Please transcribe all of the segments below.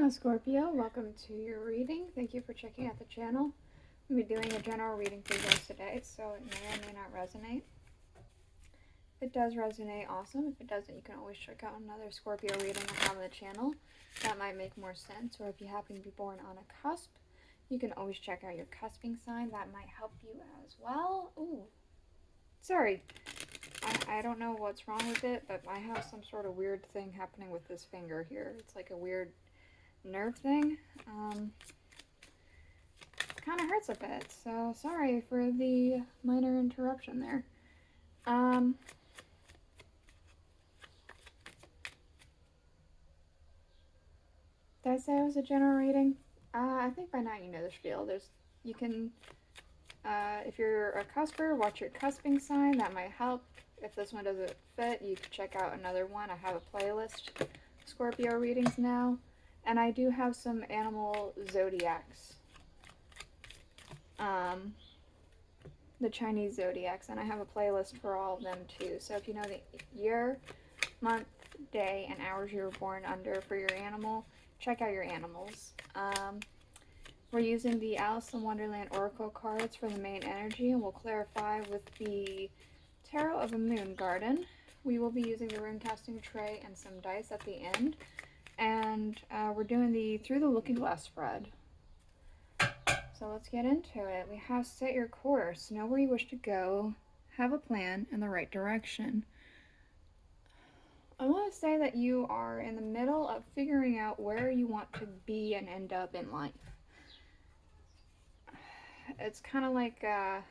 Hello Scorpio, welcome to your reading. Thank you for checking out the channel. I'm going to be doing a general reading for you guys today, so it may or may not resonate. If it does resonate, awesome. If it doesn't, you can always check out another Scorpio reading I have on the channel. That might make more sense. Or if you happen to be born on a cusp, you can always check out your cusping sign. That might help you as well. Ooh, sorry. I don't know what's wrong with it, but I have some sort of weird thing happening with this finger here. It's like a weird nerve thing. Kind of hurts a bit, so sorry for the minor interruption there. Did I say it was a general reading? I think by now you know the spiel. You can, if you're a cusper, watch your cusping sign. That might help. If this one doesn't fit, you can check out another one. I have a playlist, Scorpio readings now. And I do have some animal zodiacs. The Chinese zodiacs, and I have a playlist for all of them too. So if you know the year, month, day, and hours you were born under for your animal, check out your animals. We're using the Alice in Wonderland Oracle cards for the main energy, and we'll clarify with the Tarot of a Moon Garden. We will be using the rune casting tray and some dice at the end. And we're doing the Through the Looking Glass spread. So let's get into it. We have set your course, know where you wish to go, have a plan in the right direction. I want to say that you are in the middle of figuring out where you want to be and end up in life. It's kind of like, that's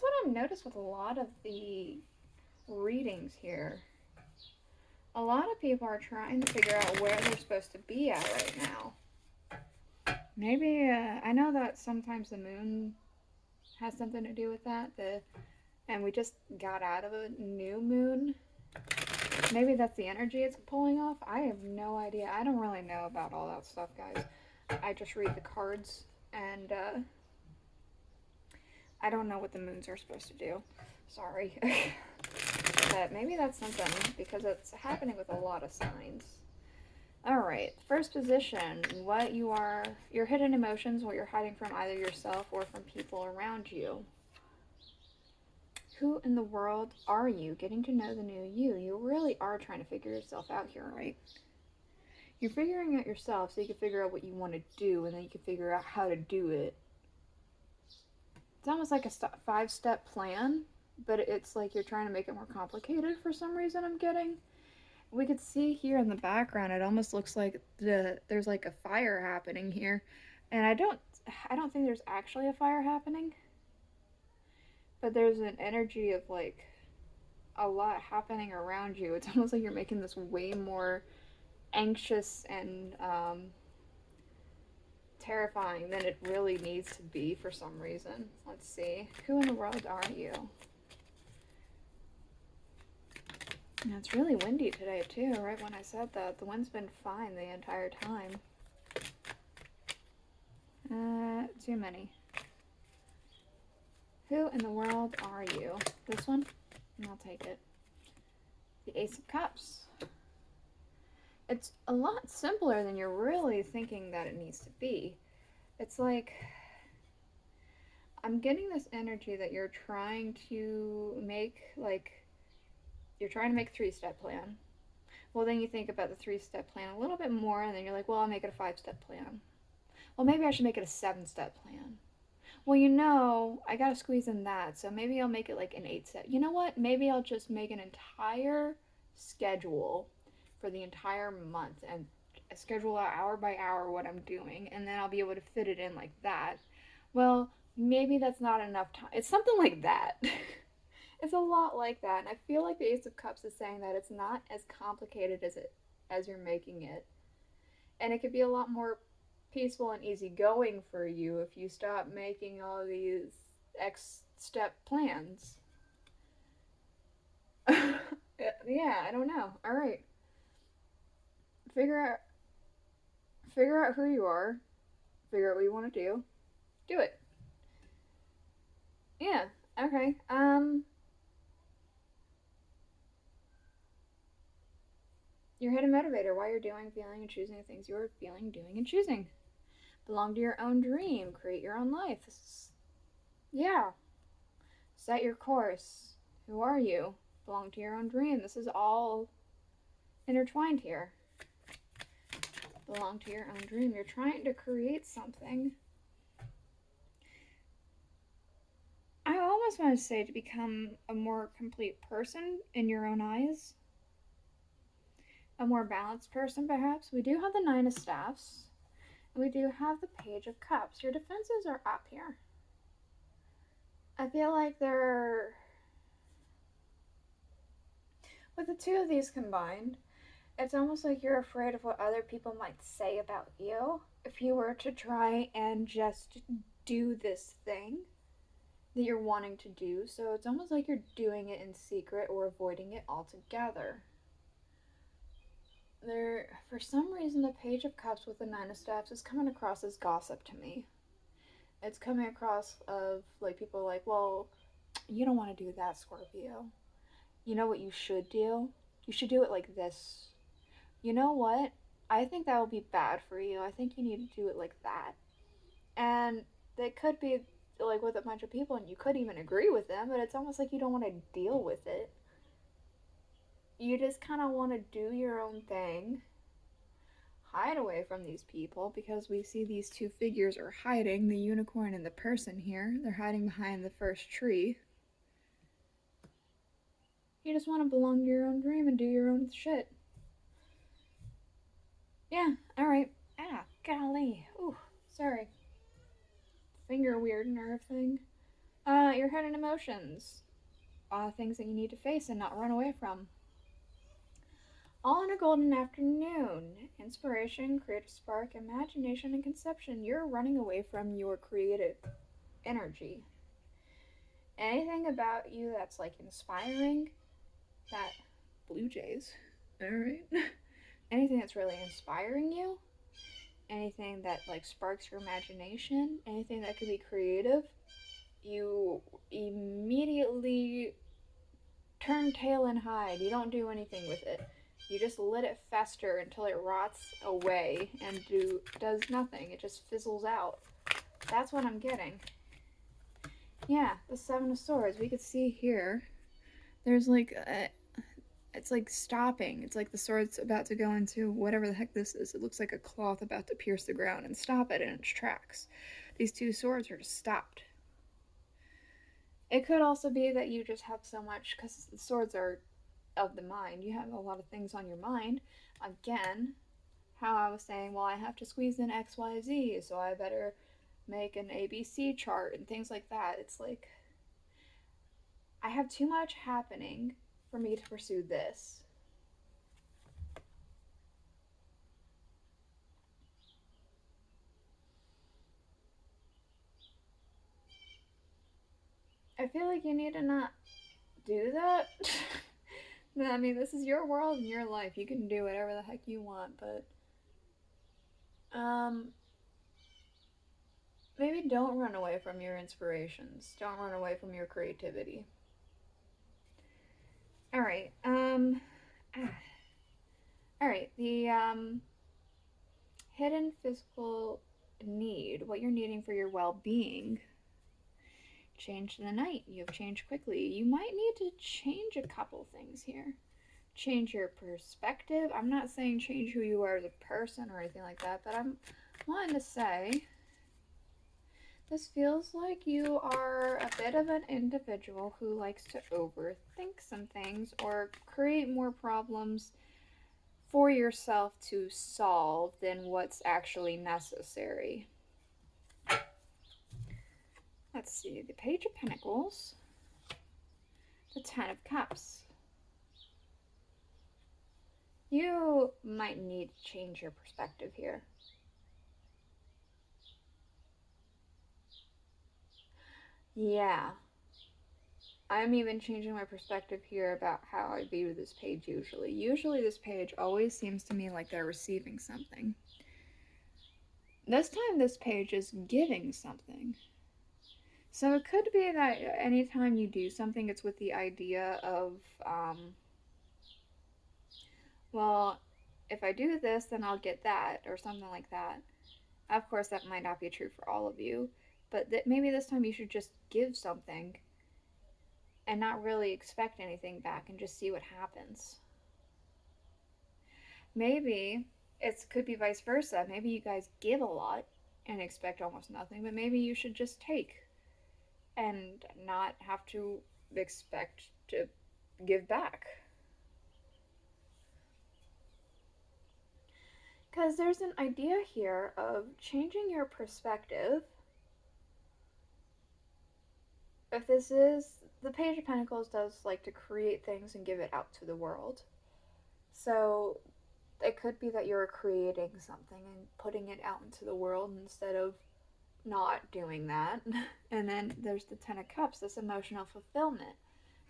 what I've noticed with a lot of the readings here. A lot of people are trying to figure out where they're supposed to be at right now. Maybe, I know that sometimes the moon has something to do with that, and we just got out of a new moon. Maybe that's the energy it's pulling off. I have no idea. I don't really know about all that stuff, guys. I just read the cards, and I don't know what the moons are supposed to do. Sorry. But maybe that's something, because it's happening with a lot of signs. Alright, first position, your hidden emotions, what you're hiding from either yourself or from people around you. Who in the world are you? Getting to know the new you. You really are trying to figure yourself out here, right? You're figuring out yourself so you can figure out what you want to do, and then you can figure out how to do it. It's almost like a 5-step plan, but it's like you're trying to make it more complicated for some reason, I'm getting. We could see here in the background, it almost looks like there's like a fire happening here. And I don't think there's actually a fire happening. But there's an energy of like a lot happening around you. It's almost like you're making this way more anxious and terrifying than it really needs to be for some reason. Let's see. Who in the world are you? Yeah, it's really windy today too, right when I said that. The wind's been fine the entire time. Too many. Who in the world are you? This one? I'll take it. The Ace of Cups. It's a lot simpler than you're really thinking that it needs to be. It's like, I'm getting this energy that you're trying to make, you're trying to make a 3-step plan. Well, then you think about the 3-step plan a little bit more, and then you're like, well, I'll make it a 5-step plan. Well, maybe I should make it a 7-step plan. Well, you know, I gotta squeeze in that, so maybe I'll make it like an 8-step. You know what? Maybe I'll just make an entire schedule for the entire month and schedule out hour by hour what I'm doing, and then I'll be able to fit it in like that. Well, maybe that's not enough time. It's something like that. It's a lot like that, and I feel like the Ace of Cups is saying that it's not as complicated as you're making it. And it could be a lot more peaceful and easygoing for you if you stop making all these X-step plans. Yeah, I don't know. Alright. Figure out who you are. Figure out what you want to do. Do it. Yeah, okay. Your hidden motivator, why you're doing, feeling, and choosing the things you're feeling, doing, and choosing. Belong to your own dream. Create your own life. This is, yeah. Set your course. Who are you? Belong to your own dream. This is all intertwined here. Belong to your own dream. You're trying to create something. I almost want to say to become a more complete person in your own eyes. A more balanced person, perhaps. We do have the Nine of Staffs. And we do have the Page of Cups. Your defenses are up here. I feel like they're... With the two of these combined, it's almost like you're afraid of what other people might say about you if you were to try and just do this thing that you're wanting to do. So it's almost like you're doing it in secret or avoiding it altogether. There, for some reason, the Page of Cups with the Nine of Staffs is coming across as gossip to me. It's coming across of like people like, well, you don't want to do that, Scorpio. You know what you should do? You should do it like this. You know what? I think that will be bad for you. I think you need to do it like that. And they could be like with a bunch of people, and you could even agree with them, but it's almost like you don't want to deal with it. You just kind of want to do your own thing, hide away from these people, because we see these two figures are hiding, the unicorn and the person here. They're hiding behind the first tree. You just want to belong to your own dream and do your own shit. Yeah, alright. Ah, golly. Ooh, sorry. Finger weird nerve thing. Your hidden emotions. Things that you need to face and not run away from. All in a golden afternoon. Inspiration, creative spark, imagination, and conception. You're running away from your creative energy. Anything about you that's like inspiring, that Blue Jays, alright? Anything that's really inspiring you, anything that like sparks your imagination, anything that could be creative, you immediately turn tail and hide. You don't do anything with it. You just let it fester until it rots away and does nothing. It just fizzles out. That's what I'm getting. Yeah, the Seven of Swords. We could see here. There's like it's like stopping. It's like the sword's about to go into whatever the heck this is. It looks like a cloth about to pierce the ground and stop it in its tracks. These two swords are just stopped. It could also be that you just have so much, because the swords are of the mind. You have a lot of things on your mind. Again, how I was saying, well, I have to squeeze in X, Y, Z, so I better make an ABC chart and things like that. It's like I have too much happening for me to pursue this. I feel like you need to not do that. I mean, this is your world and your life. You can do whatever the heck you want, but maybe don't run away from your inspirations. Don't run away from your creativity. All right. All right. The hidden physical need, what you're needing for your well-being. Change the night. You have changed quickly. You might need to change a couple things here. Change your perspective. I'm not saying change who you are as a person or anything like that, but I'm wanting to say this feels like you are a bit of an individual who likes to overthink some things or create more problems for yourself to solve than what's actually necessary. Let's see, the Page of Pentacles, the Ten of Cups. You might need to change your perspective here. Yeah. I'm even changing my perspective here about how I view this page usually. Usually this page always seems to me like they're receiving something. This time this page is giving something. So it could be that anytime you do something, it's with the idea of, well, if I do this, then I'll get that, or something like that. Of course, that might not be true for all of you, but maybe this time you should just give something and not really expect anything back and just see what happens. Maybe it could be vice versa. Maybe you guys give a lot and expect almost nothing, but maybe you should just take and not have to expect to give back. Because there's an idea here of changing your perspective. If this is, the Page of Pentacles does like to create things and give it out to the world. So it could be that you're creating something and putting it out into the world instead of not doing that. And then there's the Ten of Cups, this emotional fulfillment.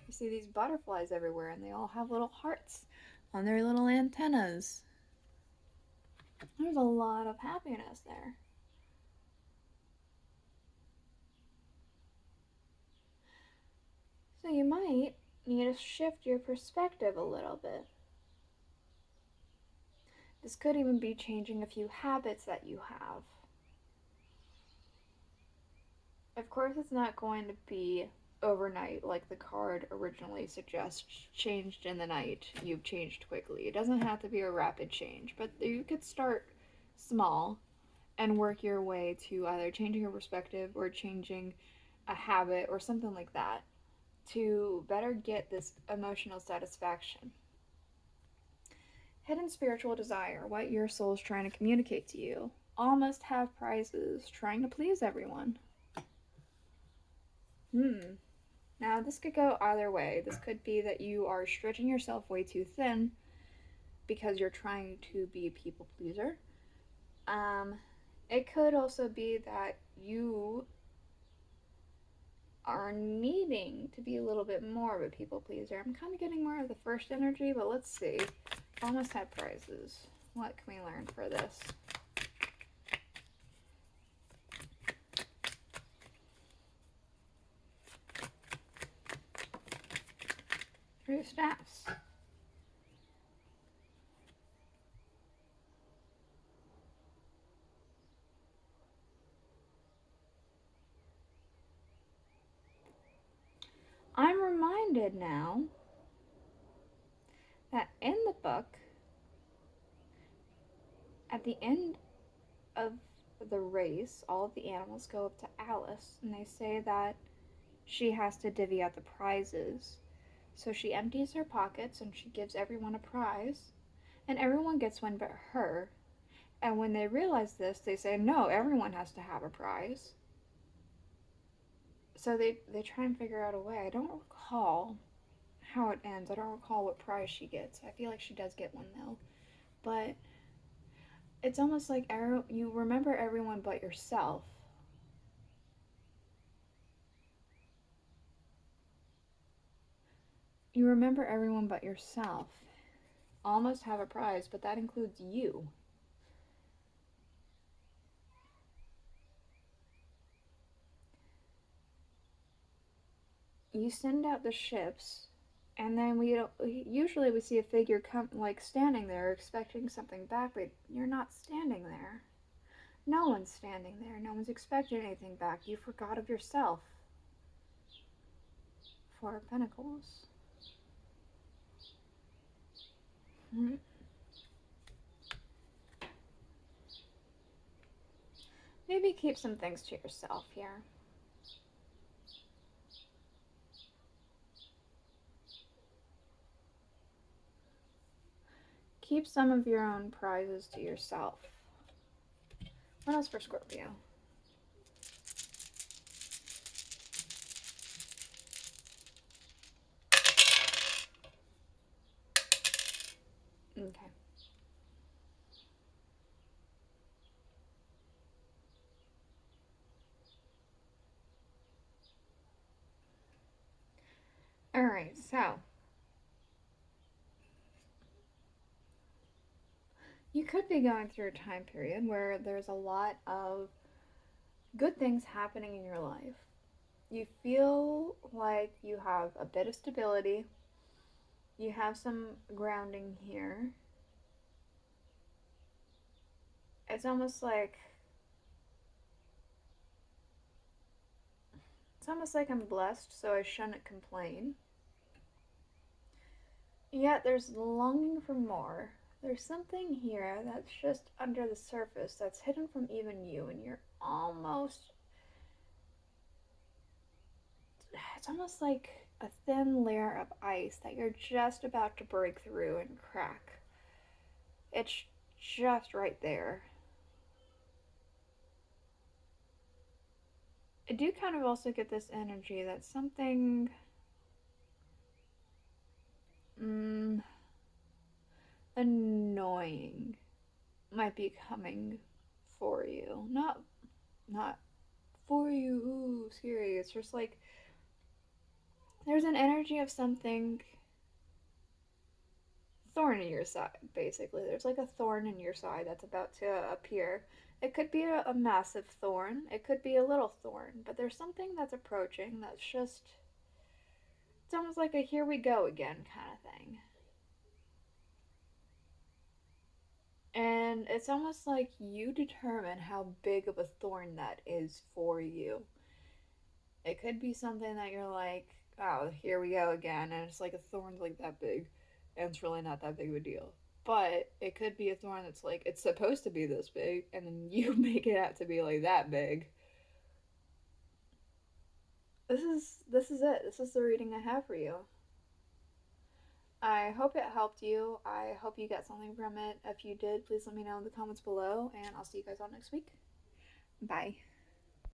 You see these butterflies everywhere, and they all have little hearts on their little antennas. There's a lot of happiness there. So you might need to shift your perspective a little bit. This could even be changing a few habits that you have. Of course, it's not going to be overnight like the card originally suggests, changed in the night, you've changed quickly. It doesn't have to be a rapid change, but you could start small and work your way to either changing your perspective or changing a habit or something like that to better get this emotional satisfaction. Hidden spiritual desire, what your soul is trying to communicate to you. Almost have prizes, trying to please everyone. Now, this could go either way. This could be that you are stretching yourself way too thin because you're trying to be a people pleaser. It could also be that you are needing to be a little bit more of a people pleaser. I'm kind of getting more of the first energy, but let's see. Almost had prizes. What can we learn for this? Three of Staffs. I'm reminded now that in the book, at the end of the race, all of the animals go up to Alice and they say that she has to divvy out the prizes. So she empties her pockets and she gives everyone a prize, and everyone gets one but her. And when they realize this, they say, no, everyone has to have a prize. So they try and figure out a way. I don't recall how it ends. I don't recall what prize she gets. I feel like she does get one though. But it's almost like you remember everyone but yourself. You remember everyone but yourself. Almost have a prize, but that includes you. You send out the ships, and then we usually we see a figure come like standing there expecting something back, but you're not standing there. No one's standing there. No one's expecting anything back. You forgot of yourself. Four of Pentacles. Maybe keep some things to yourself here. Keep some of your own prizes to yourself. What else for Scorpio? Okay. Alright, so you could be going through a time period where there's a lot of good things happening in your life. You feel like you have a bit of stability. You have some grounding here. It's almost like I'm blessed, so I shouldn't complain. Yet there's longing for more. There's something here that's just under the surface that's hidden from even you, and you're almost. It's almost like a thin layer of ice that you're just about to break through and crack. It's just right there. I do kind of also get this energy that something mm, annoying might be coming for you. Not for you, ooh, scary. It's just like there's an energy of something thorn in your side, basically. There's like a thorn in your side that's about to appear. It could be a massive thorn, it could be a little thorn, but there's something that's approaching that's just. It's almost like a here we go again kind of thing. And it's almost like you determine how big of a thorn that is for you. It could be something that you're like, oh, here we go again, and it's like a thorn's like that big, and it's really not that big of a deal. But it could be a thorn that's like, it's supposed to be this big, and then you make it out to be like that big. This is it. This is the reading I have for you. I hope it helped you. I hope you got something from it. If you did, please let me know in the comments below, and I'll see you guys all next week. Bye.